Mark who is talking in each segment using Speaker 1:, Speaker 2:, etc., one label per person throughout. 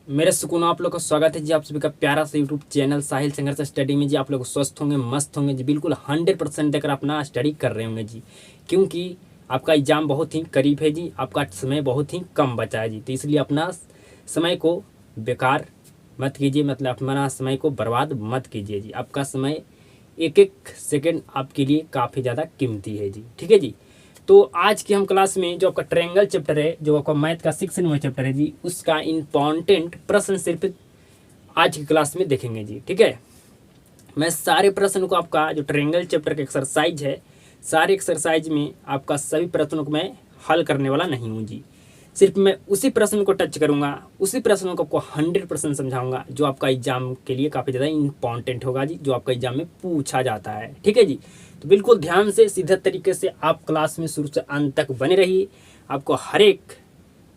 Speaker 1: मेरे सुकून आप लोग का स्वागत है जी। आप सभी का प्यारा सा यूट्यूब चैनल साहिल संघर्ष स्टडी में जी। आप लोग स्वस्थ होंगे, मस्त होंगे जी, बिल्कुल 100% देकर अपना स्टडी कर रहे होंगे जी। क्योंकि आपका एग्ज़ाम बहुत ही करीब है जी, आपका समय बहुत ही कम बचा है जी। तो इसलिए अपना समय को बेकार मत कीजिए, मतलब अपना समय को बर्बाद मत कीजिए जी। आपका समय एक एक सेकेंड आपके लिए काफ़ी ज़्यादा कीमती है जी। ठीक है जी। तो आज की हम क्लास में जो आपका ट्रायंगल चैप्टर है, जो आपका मैथ का 6 नंबर चैप्टर है जी, उसका इम्पॉर्टेंट प्रश्न सिर्फ आज की क्लास में देखेंगे जी। ठीक है। मैं सारे प्रश्न को, आपका जो ट्रायंगल चैप्टर का एक्सरसाइज है, सारे एक्सरसाइज में आपका सभी प्रश्नों को मैं हल करने वाला नहीं हूँ जी। सिर्फ मैं उसी प्रश्न को टच करूँगा, उसी प्रश्नों को आपको 100% समझाऊंगा जो आपका एग्जाम के लिए काफ़ी ज़्यादा इंपॉर्टेंट होगा जी, जो आपका एग्जाम में पूछा जाता है। ठीक है जी। तो बिल्कुल ध्यान से सीधा तरीके से आप क्लास में शुरू से अंत तक बने रहिए। आपको हर एक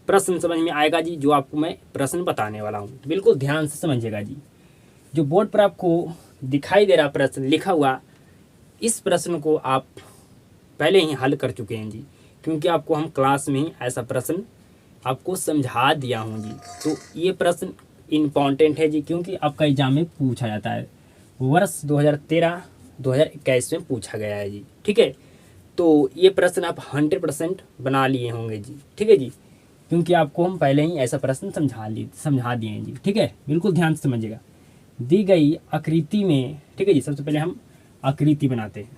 Speaker 1: प्रश्न समझ में आएगा जी, जो आपको मैं प्रश्न बताने वाला हूँ। तो बिल्कुल ध्यान से समझिएगा जी। जो बोर्ड पर आपको दिखाई दे रहा प्रश्न लिखा हुआ, इस प्रश्न को आप पहले ही हल कर चुके हैं जी, क्योंकि आपको हम क्लास में ही ऐसा प्रश्न आपको समझा दिया हूँ जी। तो ये प्रश्न इम्पॉर्टेंट है जी, क्योंकि आपका एग्जाम में पूछा जाता है। वर्ष 2013-2021 में पूछा गया है जी। ठीक है। तो ये प्रश्न आप 100% बना लिए होंगे जी। ठीक है जी। क्योंकि आपको हम पहले ही ऐसा प्रश्न समझा दिए हैं जी। ठीक है। बिल्कुल ध्यान से समझिएगा। दी गई आकृति में, ठीक है जी, सबसे पहले हम आकृति बनाते हैं।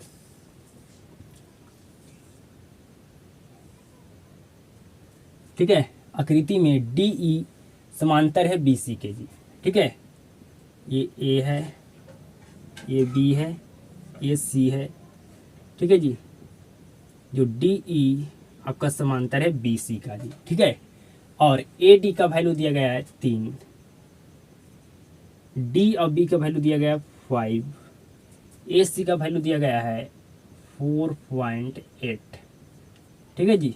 Speaker 1: ठीक है। आकृति में डी ई समांतर है बी सी के जी। ठीक है। ये ए है, ये बी है, ये सी है। ठीक है जी। जो डी ई आपका समांतर है बी सी का जी। ठीक है। और ए डी का वैल्यू दिया गया है 3, डी और बी का वैल्यू दिया गया है 5, ए सी का वैल्यू दिया गया है 4.8। ठीक है जी।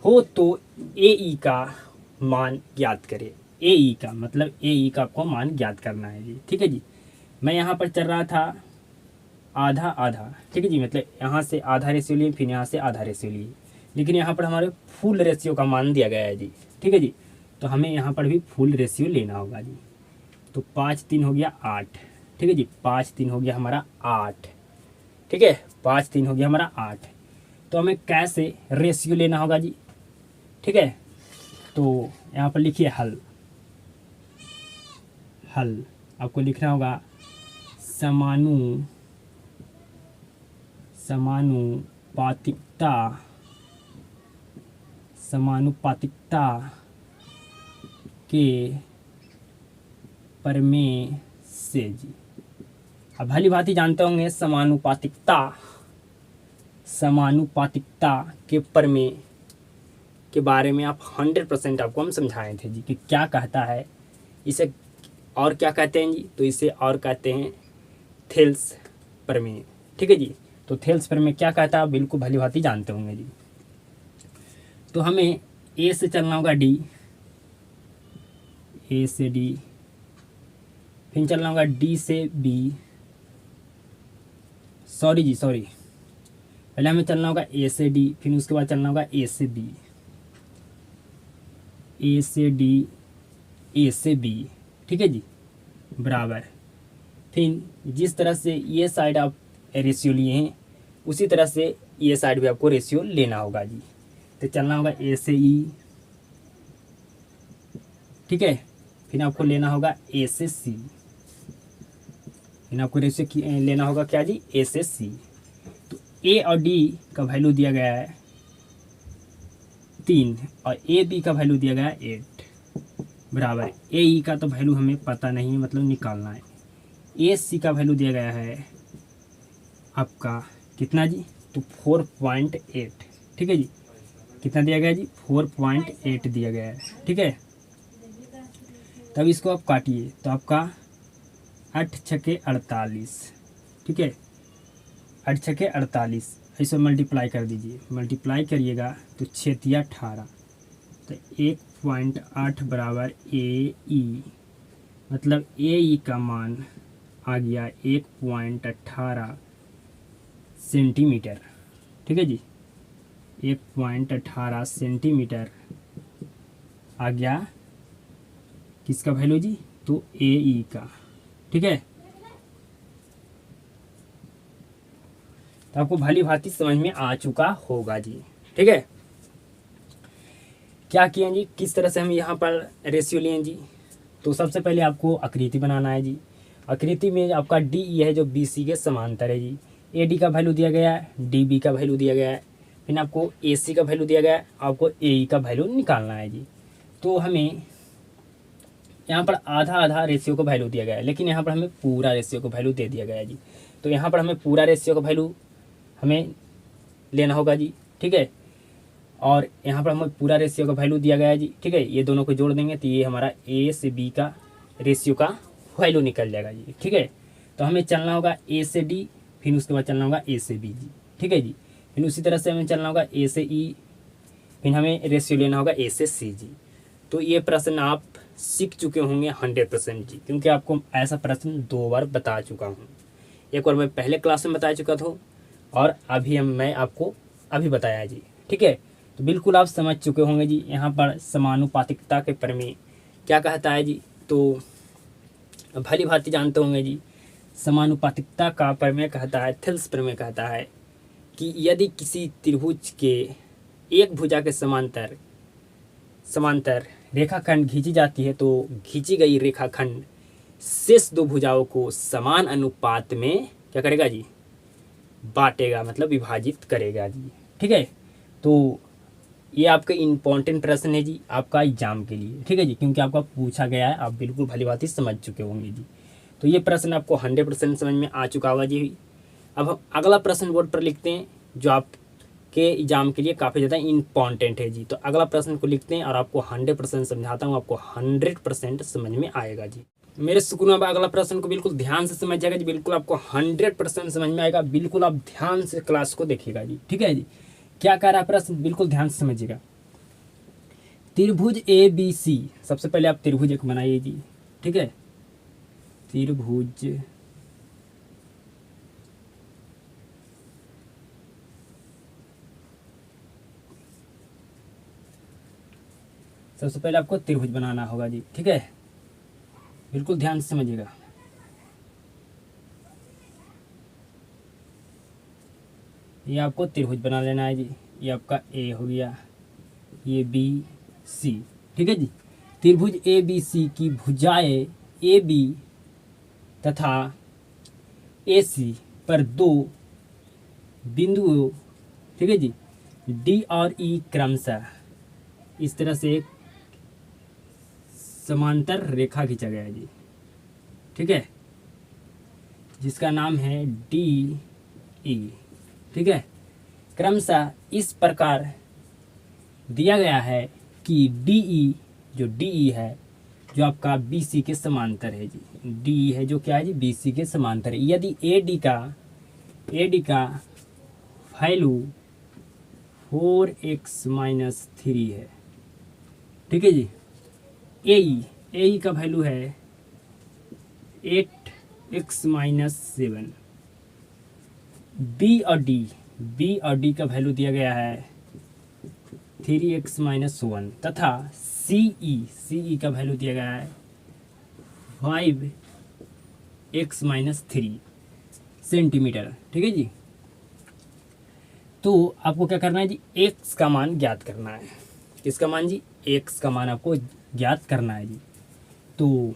Speaker 1: हो तो ए ई का मान ज्ञात करें। ए ई का मतलब ए ई का आपको मान ज्ञात करना है जी। ठीक है जी। मैं यहाँ पर चल रहा था आधा आधा। ठीक है जी। मतलब यहाँ से आधा रेशियो लिए, फिर यहाँ से आधा रेशियो लिए, लेकिन यहाँ पर हमारे फुल रेशियो का मान दिया गया है जी। ठीक है जी। तो हमें यहाँ पर भी फुल रेशियो लेना होगा जी। तो 5 3 हो गया 8। ठीक है जी। 5 3 हो गया हमारा 8। ठीक है। 5 3 हो गया हमारा 8। तो हमें कैसे रेशियो लेना होगा जी। ठीक है। तो यहाँ पर लिखिए हल। हल आपको लिखना होगा समानुपातिकता समानुपातिकता के प्रमेय से जी। अब भली भांति जानते होंगे समानुपातिकता के प्रमेय के बारे में। आप 100% आपको हम समझाए थे जी कि क्या कहता है इसे, और क्या कहते हैं जी। तो इसे और कहते हैं थेल्स प्रमेय। ठीक है जी। तो थेल्स प्रमेय क्या कहता है, बिल्कुल भली भांति जानते होंगे जी। तो हमें ए से चलना होगा डी, ए से डी, फिर चलना होगा डी से बी, सॉरी, पहले हमें चलना होगा ए से डी, फिर उसके बाद चलना होगा ए से बी, ए से डी, ए से बी। ठीक है जी। बराबर। फिर जिस तरह से ये साइड आप रेशियो लिए हैं, उसी तरह से ये साइड भी आपको रेशियो लेना होगा जी। तो चलना होगा ए से ई। ठीक है। फिर आपको लेना होगा ए से सी, फिर आपको रेशियो लेना होगा क्या जी, ए से सी। तो ए और डी का वैल्यू दिया गया है 3 और ए बी का वैल्यू दिया गया है 8। बराबर ए ई का तो वैल्यू हमें पता नहीं है, मतलब निकालना है। ए सी का वैल्यू दिया गया है आपका कितना जी, तो 4.8। ठीक है जी। कितना दिया गया जी, 4.8 दिया गया है। ठीक है। तब इसको आप काटिए तो आपका 8 छके 48। ठीक है। 8 छके 48, ऐसे मल्टीप्लाई कर दीजिए। मल्टीप्लाई करिएगा तो 6×18, तो 1.8 बराबर ए ई, मतलब ए ई का मान आ गया 1.18 सेंटीमीटर। ठीक है जी। 1.18 सेंटीमीटर आ गया किसका वैल्यू जी, तो ए ई का, ठीक है। तो आपको भली भांति समझ में आ चुका होगा जी, ठीक है। क्या किए जी, किस तरह से हम यहाँ पर रेशियो लिए जी। तो सबसे पहले आपको आकृति बनाना है जी। आकृति में आपका डी ई है जो बी सी के समांतर है जी। ए डी का वैल्यू दिया गया है, डी बी का वैल्यू दिया गया है, फिर आपको ए सी का वैल्यू दिया गया है, आपको ए ई का वैल्यू निकालना है जी। तो हमें यहाँ पर आधा आधा रेशियो को वैल्यू दिया गया है, लेकिन यहाँ पर हमें पूरा रेशियो को वैल्यू दे दिया गया है जी। तो यहाँ पर हमें पूरा रेशियो का वैल्यू हमें लेना होगा जी, ठीक है। और यहाँ पर हमें पूरा रेशियो का वैल्यू दिया गया है जी, ठीक है। ये दोनों को जोड़ देंगे तो ये हमारा ए से बी का रेशियो का वैल्यू निकल जाएगा जी, ठीक है। तो हमें चलना होगा ए से डी, फिर उसके बाद चलना होगा ए से बी जी, ठीक है जी। फिर उसी तरह से हमें चलना होगा ए से ई, फिर हमें रेशियो लेना होगा ए से सी जी। तो ये प्रश्न आप सीख चुके होंगे 100% जी, क्योंकि आपको ऐसा प्रश्न 2 बार बता चुका हूँ। एक बार मैं पहले क्लास में बता चुका था और अभी मैं आपको अभी बताया जी, ठीक है। तो बिल्कुल आप समझ चुके होंगे जी। यहाँ पर समानुपातिकता के प्रमेय क्या कहता है जी, तो भली भांति जानते होंगे जी। समानुपातिकता का प्रमेय कहता है, थेल्स प्रमेय कहता है कि यदि किसी त्रिभुज के एक भुजा के समांतर रेखाखंड खींची जाती है तो खींची गई रेखाखंड शेष 2 भुजाओं को समान अनुपात में क्या करेगा जी, बांटेगा, मतलब विभाजित करेगा जी, ठीक है। तो ये आपका इम्पोर्टेंट प्रश्न है जी आपका एग्जाम के लिए, ठीक है जी, क्योंकि आपका पूछा गया है, आप बिल्कुल भली भांति समझ चुके होंगे जी। तो ये प्रश्न आपको 100% समझ में आ चुका होगा जी। अब हम अगला प्रश्न बोर्ड पर लिखते हैं जो आपके एग्जाम के लिए काफ़ी ज़्यादा इम्पॉर्टेंट है जी। तो अगला प्रश्न को लिखते हैं और आपको 100% समझाता हूँ, आपको 100% समझ में आएगा जी। मेरे सुकून अब अगला प्रश्न को बिल्कुल ध्यान से समझ जाएगा जी, बिल्कुल आपको 100% समझ में आएगा। बिल्कुल आप ध्यान से क्लास को देखिएगा जी, ठीक है जी। क्या कह रहा है प्रश्न, बिल्कुल ध्यान से समझिएगा। त्रिभुज ए बी सी, सबसे पहले आप त्रिभुज एक बनाइए जी, ठीक है। त्रिभुज सबसे पहले आपको त्रिभुज बनाना होगा जी, ठीक है। बिल्कुल ध्यान से समझिएगा। ये आपको त्रिभुज बना लेना है जी। ये आपका ए हो गया, ये बी सी, ठीक है जी। त्रिभुज ए बी सी की भुजाएं ए बी तथा ए सी पर 2 बिंदुओं, ठीक है जी, डी और ई क्रमशः इस तरह से एक समांतर रेखा खींचा गया है जी, ठीक है, जिसका नाम है डी ई, ठीक है। क्रमशः इस प्रकार दिया गया है कि डी ई, जो डी ई है जो आपका बी सी के समांतर है जी, डी ई है जो क्या है जी, बी सी के समांतर है। यदि ए डी का वैल्यू 4x-3 है, ठीक है जी। ए ई का वैल्यू है 8x-7। बी और डी का वैल्यू दिया गया है 3x-1 तथा सी ई का वैल्यू दिया गया है 5x-3 सेंटीमीटर, ठीक है जी। तो आपको क्या करना है जी, x का मान ज्ञात करना है। किसका मान जी, x का मान आपको ज्ञात करना है जी। तो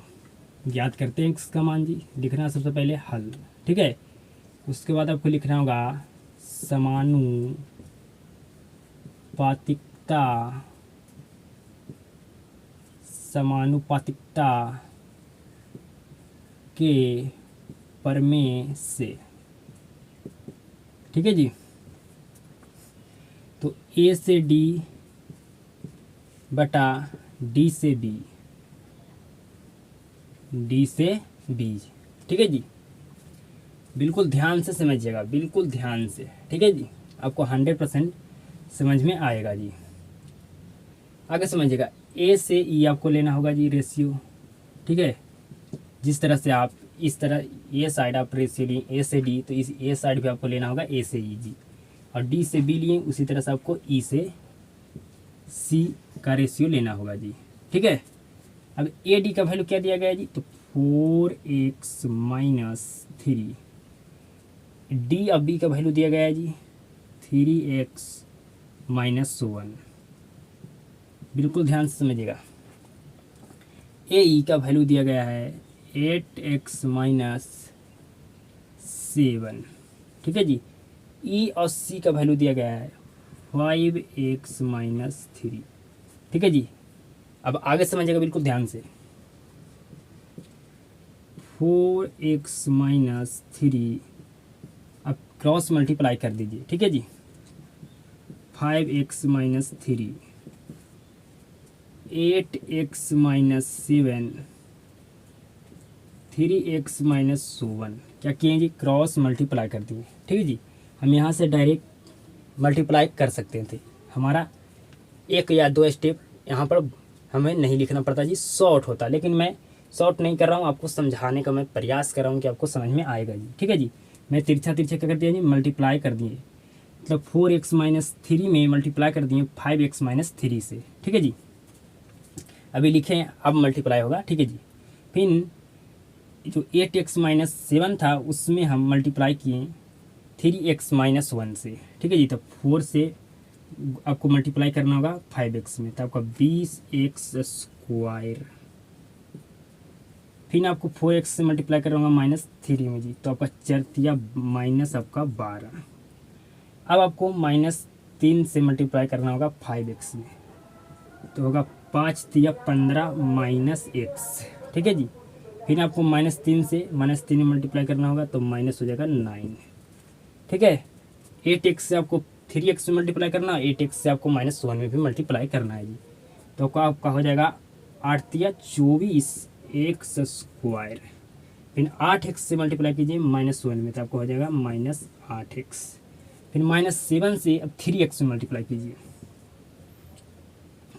Speaker 1: ज्ञात करते हैं x का मान जी। लिखना सबसे पहले हल, ठीक है। उसके बाद आपको लिखना होगा समानुपातिकता के प्रमेय से, ठीक है जी। तो ए से डी बटा डी से बी, ठीक है जी। बिल्कुल ध्यान से समझिएगा, बिल्कुल ध्यान से, ठीक है जी। आपको 100% समझ में आएगा जी। आगे समझिएगा, ए से ई आपको लेना होगा जी रेशियो, ठीक है। जिस तरह से आप इस तरह ये साइड आप रेशियो लिए ए से डी, तो इस ए साइड भी आपको लेना होगा ए से ई जी, और डी से बी लिए उसी तरह से आपको ई से सी का रेशियो लेना होगा जी, ठीक है। अब ए डी का वैल्यू क्या दिया गया है जी, तो 4x माइनस 3। डी अब बी का वैल्यू दिया गया है जी 3x माइनस 1। बिल्कुल ध्यान से समझिएगा। ए ई का वैल्यू दिया गया है 8x माइनस 7। ठीक है जी। ई और सी का वैल्यू दिया गया है 5x माइनस 3। ठीक है जी। अब आगे समझिएगा बिल्कुल ध्यान से। 4x माइनस 3 अब क्रॉस मल्टीप्लाई कर दीजिए। ठीक है जी। 5x minus 3, 8x minus 7, 3x minus 1। क्या किए जी, क्रॉस मल्टीप्लाई कर दिए। ठीक है जी। हम यहाँ से डायरेक्ट मल्टीप्लाई कर सकते थे, हमारा एक या दो स्टेप यहाँ पर हमें नहीं लिखना पड़ता जी, शॉर्ट होता। लेकिन मैं शॉर्ट नहीं कर रहा हूँ, आपको समझाने का मैं प्रयास कर रहा हूँ कि आपको समझ में आएगा जी। ठीक है जी। मैं तिरछा तिरछा क्या कर दिया जी, मल्टीप्लाई कर दिए। मतलब 4x माइनस 3 में मल्टीप्लाई कर दिए 5x माइनस 3 से। ठीक है जी। अभी लिखें, अब मल्टीप्लाई होगा। ठीक है जी। फिर जो 8x माइनस 7 था उसमें हम मल्टीप्लाई किए 3x माइनस 1 से। ठीक है जी। तो 4 से आपको मल्टीप्लाई करना होगा 5x में, तो आपका 20x स्क्वायर। फिर आपको 4x से मल्टीप्लाई करना होगा माइनस 3 में जी, तो आपका 4 माइनस आपका 12। अब आपको माइनस 3 से मल्टीप्लाई करना होगा 5x में, तो होगा 5 15 माइनस x। ठीक है जी। फिर आपको -3 से -3 में मल्टीप्लाई करना होगा, तो माइनस हो जाएगा 9। ठीक है। 8x से आपको 3x में मल्टीप्लाई करना है, 8x से आपको -1 में भी मल्टीप्लाई करना है जी। तो आपका हो जाएगा 8 24 x स्क्वायर। फिर 8x से मल्टीप्लाई कीजिए -1 में, तो आपको हो जाएगा -8x। फिर -7 से अब 3x में मल्टीप्लाई कीजिए,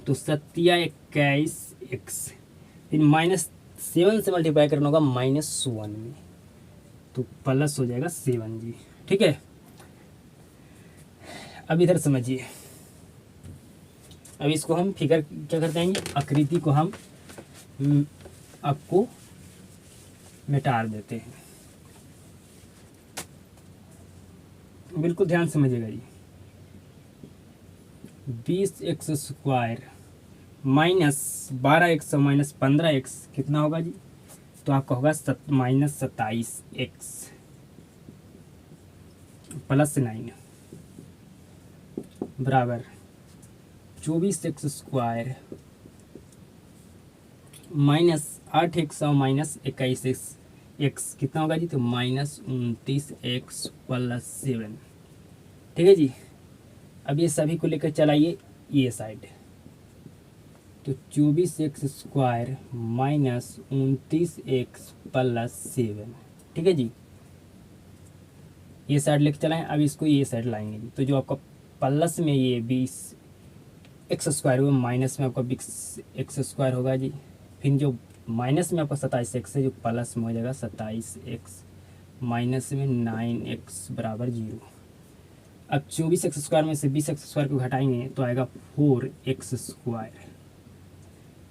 Speaker 1: तो 7 21 x। फिर -7 से मल्टीप्लाई करना होगा -1 में, तो प्लस हो जाएगा 7 जी। ठीक है। अब इधर समझिए। अब इसको हम फिगर क्या करते हैं, आकृति को हम आपको मिटा देते हैं। बिल्कुल ध्यान समझिएगा जी। 20x square minus 12x minus 15x कितना होगा जी, तो आपका होगा -27x प्लस 9 बराबर 24x स्क्वायर -8x और -21x कितना होगा जी, तो -29x प्लस 7। ठीक है जी। अब ये सभी को लेकर चलाइए ये साइड, तो 24x स्क्वायर -29x प्लस 7। ठीक है जी। ये साइड लेकर चलाएं। अब इसको ये साइड लाएंगे जी, तो जो आपका प्लस में ये 20x स्क्वायर हुआ, माइनस में आपका 20x स्क्वायर होगा जी। फिर जो माइनस में आपका 27x है, जो प्लस में हो जाएगा 27x, माइनस में 9x बराबर 0। अब 24x स्क्वायर में से 20x स्क्वायर को घटाएंगे तो आएगा 4x स्क्वायर।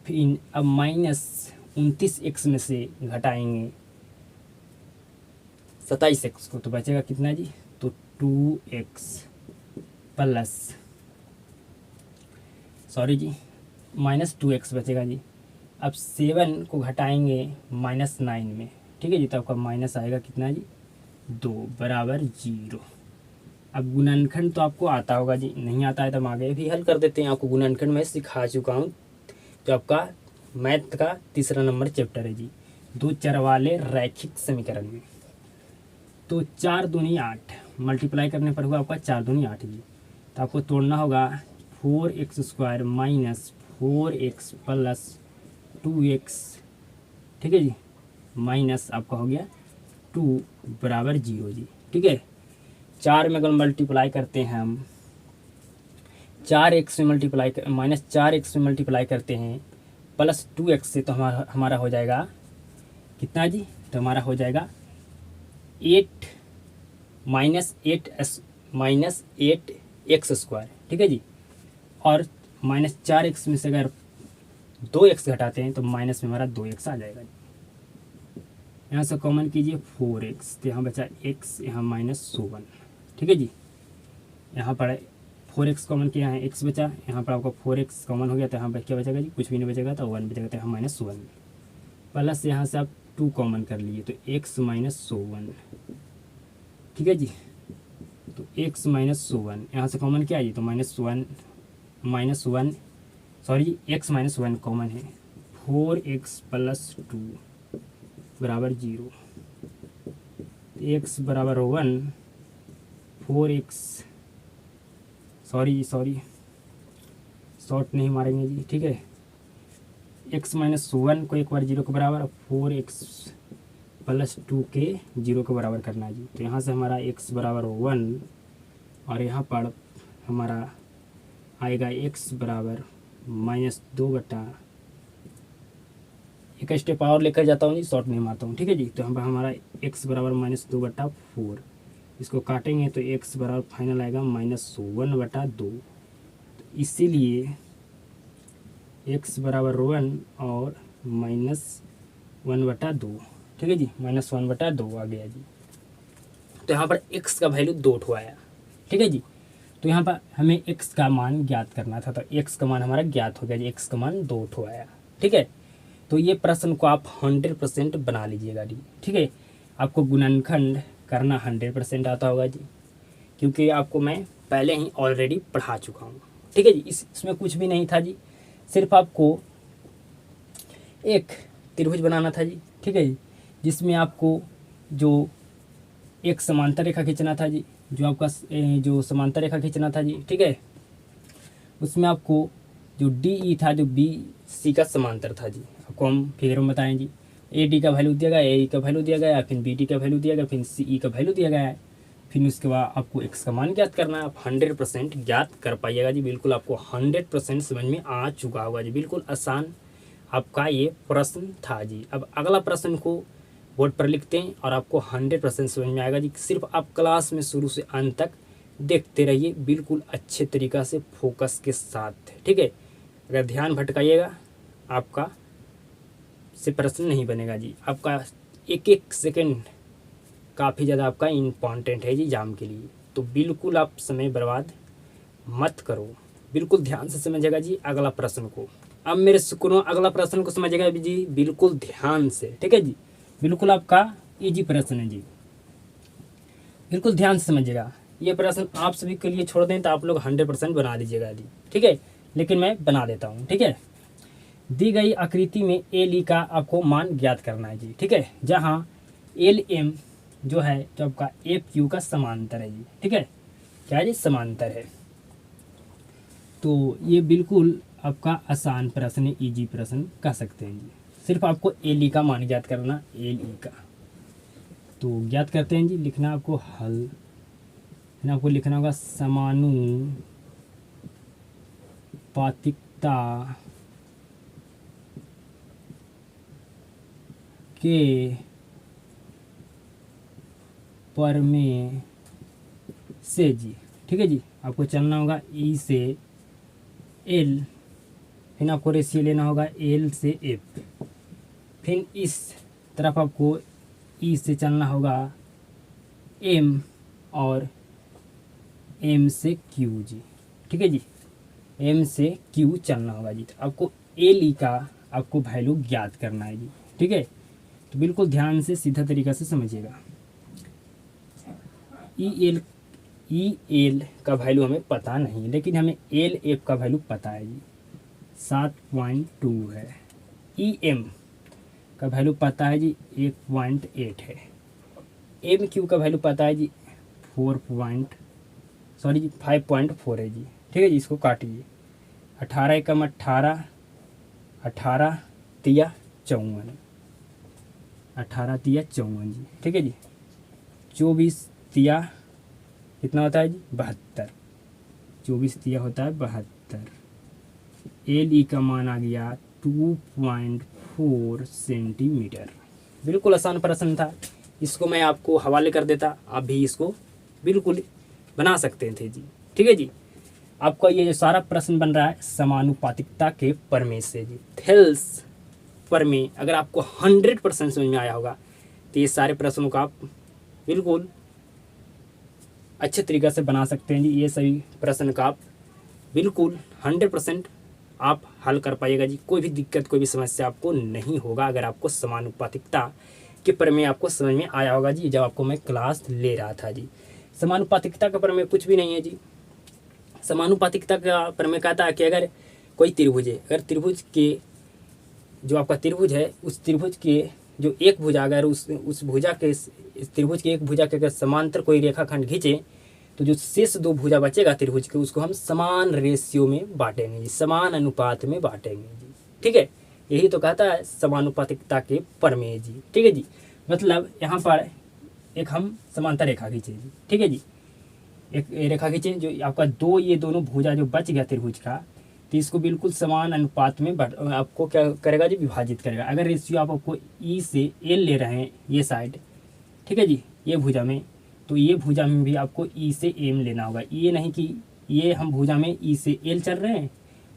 Speaker 1: फिर अब -29x में से घटाएंगे 27x को, तो बचेगा कितना जी, तो 2x प्लस -2x बचेगा जी। अब 7 को घटाएंगे -9 में। ठीक है जी। तो आपका माइनस आएगा कितना जी, 2 बराबर 0। अब गुणनखंड तो आपको आता होगा जी, नहीं आता है तो हम आगे भी हल कर देते हैं। आपको गुणनखंड मैं सिखा चुका हूँ, जो आपका मैथ का 3रा नंबर चैप्टर है जी, 2 चर वाले रैखिक समीकरण में। तो 4 दूनी 8 मल्टीप्लाई करने पर होगा आपका 4 दूनी 8 जी। तो आपको तोड़ना होगा 4x square minus 4x plus 2x। ठीक है जी। माइनस आपका हो गया 2 बराबर 0 जी। ठीक है। 4 में अगर मल्टीप्लाई करते हैं हम, 4x में मल्टीप्लाई -4x में मल्टीप्लाई करते हैं प्लस 2x से, तो हमारा हो जाएगा कितना जी, तो हमारा हो जाएगा 8 -8x स्क्वायर। ठीक है जी। और -4x में से अगर 2x घटाते हैं तो माइनस में हमारा 2x आ जाएगा। यहाँ से कॉमन कीजिए 4x, तो यहाँ बचा x, यहाँ -1। ठीक है जी, यहाँ पर 4x कॉमन किया है, x बचा, यहाँ पर आपका 4x कॉमन हो गया तो यहाँ पर क्या बचेगा जी, कुछ भी नहीं बचेगा तो 1 बचेगा, तो यहाँ -1 प्लस यहाँ से आप 2 कॉमन कर लिए तो x -1। ठीक है जी, तो x -1 यहाँ से कॉमन क्या है जी, तो -1 सॉरी जी, x -1 कॉमन है, 4x + 2 बराबर 0, x बराबर 1, 4x सॉरी शॉर्ट नहीं मारेंगे जी। ठीक है, x -1 को एक बार 0 के बराबर, 4x + 2 के 0 के बराबर करना है जी। तो यहाँ से हमारा x बराबर 1 और यहाँ पर हमारा आएगा x बराबर -2 बटा, एक स्टेप और लेकर जाता हूँ जी, शॉर्ट नहीं मारता हूँ। ठीक है जी, तो यहाँ पर हमारा x बराबर -2 बटा 4, इसको काटेंगे तो x बराबर फाइनल आएगा -1 बटा 2। तो इसीलिए x बराबर 1 और -1 बटा 2। ठीक है जी, -1 बटा 2 आ गया जी। तो यहाँ पर x का वैल्यू 2 ठो आया। ठीक है जी, तो यहाँ पर हमें x का मान ज्ञात करना था, तो x का मान हमारा ज्ञात हो गया जी, x का मान 2 ठो आया। ठीक है, तो ये प्रश्न को आप 100% बना लीजिएगा जी। ठीक है, आपको गुणनखंड करना 100% आता होगा जी, क्योंकि आपको मैं पहले ही ऑलरेडी पढ़ा चुका हूँ। ठीक है जी, इसमें कुछ भी नहीं था जी, सिर्फ आपको एक त्रिभुज बनाना था जी। ठीक है जी, जिसमें आपको जो एक समांतर रेखा खींचना था जी, जो आपका जो समांतर रेखा खींचना था जी। ठीक है, उसमें आपको जो डी था, जो बी सी का समांतर था जी, आपको हम फिगर में बताएं जी। ए डी का वैल्यू दिया गया, ए का वैल्यू दिया गया, फिर बी डी का वैल्यू दिया गया, फिर सी ई का वैल्यू दिया गया है, फिर उसके बाद आपको एक्स का मान ज्ञात करना है। आप 100% ज्ञात कर पाइएगा जी, बिल्कुल आपको 100% समझ में आ चुका होगा जी, बिल्कुल आसान आपका ये प्रश्न था जी। अब अगला प्रश्न को बोर्ड पर लिखते हैं और आपको 100% समझ में आएगा जी। सिर्फ आप क्लास में शुरू से अंत तक देखते रहिए, बिल्कुल अच्छे तरीक़ा से फोकस के साथ। ठीक है, अगर ध्यान भटकाइएगा आपका से प्रश्न नहीं बनेगा जी। आपका एक एक सेकंड काफ़ी ज़्यादा आपका इम्पॉर्टेंट है जी एग्जाम के लिए, तो बिल्कुल आप समय बर्बाद मत करो, बिल्कुल ध्यान से समझिएगा जी अगला प्रश्न को। अब मेरे सुनो, अगला प्रश्न को समझिएगा जी बिल्कुल ध्यान से। ठीक है जी, बिल्कुल आपका इजी प्रश्न है जी, बिल्कुल ध्यान से समझिएगा। ये प्रश्न आप सभी के लिए छोड़ दें तो आप लोग 100% बना दीजिएगा जी। ठीक है, लेकिन मैं बना देता हूँ। ठीक है, दी गई आकृति में एल ई का आपको मान ज्ञात करना है जी। ठीक है, जहाँ एल एम जो है जो आपका एफ क्यू का समांतर है जी। ठीक है, क्या है जी, समांतर है। तो ये बिल्कुल आपका आसान प्रश्न है, इजी प्रश्न कह सकते हैं जी। सिर्फ आपको एल ई का मान ज्ञात करना, एल ई का। तो ज्ञात करते हैं जी, लिखना आपको हल, आपको लिखना होगा समानुपातिकता के प्रमेय से जी। ठीक है जी, आपको चलना होगा ई से एल, फिर आपको रेशियो लेना होगा एल से एफ, फिर इस तरफ आपको ई से चलना होगा एम और एम से क्यू जी। ठीक है जी, एम से क्यू चलना होगा जी। तो आपको एल ई का आपको वैल्यू ज्ञात करना है जी। ठीक है, तो बिल्कुल ध्यान से सीधा तरीका से समझिएगा। ई एल का वैल्यू हमें पता नहीं, लेकिन हमें एल एफ का वैल्यू पता है जी, 7.2 है। ई एम का वैल्यू पता है जी, 1.8 है। एम क्यू का वैल्यू पता है जी, 5.4 है जी। ठीक है जी, इसको काटिए, 18 एकम 18, 18 तिया 54, 18 तिया 54 जी। ठीक है जी, 24 तिया कितना होता है जी, 72, 24 तिया होता है 72। एल ई का मान आ गया 2.4 सेंटीमीटर। बिल्कुल आसान प्रश्न था, इसको मैं आपको हवाले कर देता, आप भी इसको बिल्कुल बना सकते थे जी। ठीक है जी, आपका ये जो सारा प्रश्न बन रहा है समानुपातिकता के प्रमेय से जी। थेल्स प्रमेय अगर आपको 100% समझ में आया होगा तो ये सारे प्रश्नों का आप बिल्कुल अच्छे तरीक़े से बना सकते हैं जी। ये सभी प्रश्न का आप बिल्कुल 100% आप हल कर पाइएगा जी। कोई भी दिक्कत, कोई भी समस्या आपको नहीं होगा अगर आपको समानुपातिकता के प्रमेय आपको समझ में आया होगा जी, जब आपको मैं क्लास ले रहा था जी। समानुपातिकता का प्रमेय कुछ भी नहीं है जी। समानुपातिकता का प्रमेय कहता है कि अगर कोई त्रिभुज है, अगर त्रिभुज के जो आपका त्रिभुज है उस त्रिभुज के जो एक भुजा अगर उस भुजा के इस त्रिभुज के एक भुजा के अगर समांतर कोई रेखाखंड खींचे तो जो शेष दो भुजा बचेगा त्रिभुज के उसको हम समान रेशियो में बांटेंगे जी, समान अनुपात में बांटेंगे जी। ठीक है, यही तो कहता है समानुपातिकता के प्रमेय जी। ठीक है जी, मतलब यहाँ पर एक हम समांतर रेखा खींचे जी। ठीक है जी, एक रेखा खींचे जो आपका दो ये दोनों भुजा जो बच गया त्रिभुज का, तो इसको बिल्कुल समान अनुपात में आपको क्या करेगा जी, विभाजित करेगा। अगर रेशियो आपको ई से एल ले रहे हैं ये साइड, ठीक है जी, ये भुजा में, तो ये भुजा में भी आपको ई से एम लेना होगा। ये नहीं कि ये हम भुजा में ई से एल चल रहे हैं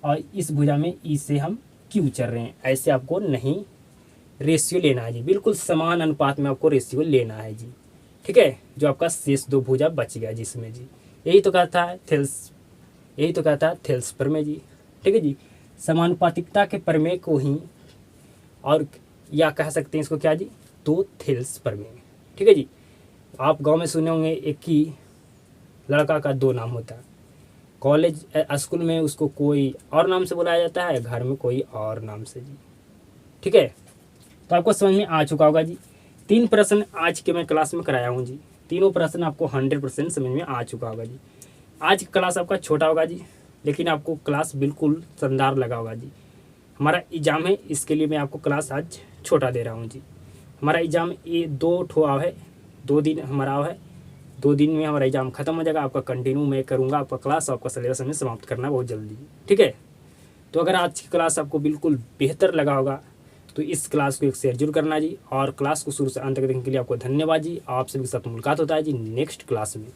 Speaker 1: और इस भुजा में ई से हम क्यू चल रहे हैं, ऐसे आपको नहीं रेशियो लेना है जी। बिल्कुल समान अनुपात में आपको रेशियो लेना है जी। ठीक है, जो आपका शेष दो भुजा बच गया जिसमें जी, यही तो कहता है थेल्स प्रमेय जी। ठीक है जी, समानुपातिकता के प्रमेय को ही और या कह सकते हैं इसको क्या जी, तो थेल्स प्रमेय। ठीक है जी, आप गांव में सुने होंगे एक ही लड़का का दो नाम होता है, कॉलेज स्कूल में उसको कोई और नाम से बुलाया जाता है, घर में कोई और नाम से जी। ठीक है, तो आपको समझ में आ चुका होगा जी। 3 प्रश्न आज के मैं क्लास में कराया हूँ जी, तीनों प्रश्न आपको 100% समझ में आ चुका होगा जी। आज क्लास आपका छोटा होगा जी, लेकिन आपको क्लास बिल्कुल शानदार लगा होगा जी। हमारा एग्ज़ाम है, इसके लिए मैं आपको क्लास आज छोटा दे रहा हूँ जी। हमारा एग्ज़ाम ये 2 ठो आव है, 2 दिन हमारा आव है, 2 दिन में हमारा एग्ज़ाम खत्म हो जाएगा। आपका कंटिन्यू मैं करूँगा, आपका क्लास आपका सिलेबस में समाप्त करना बहुत जल्दी। ठीक है, तो अगर आज की क्लास आपको बिल्कुल बेहतर लगा होगा तो इस क्लास को एक शेयर जरूर करना जी, और क्लास को शुरू से अंत तक देखने के लिए आपको धन्यवाद जी। आप सभी के साथ मुलाकात होता है जी नेक्स्ट क्लास में।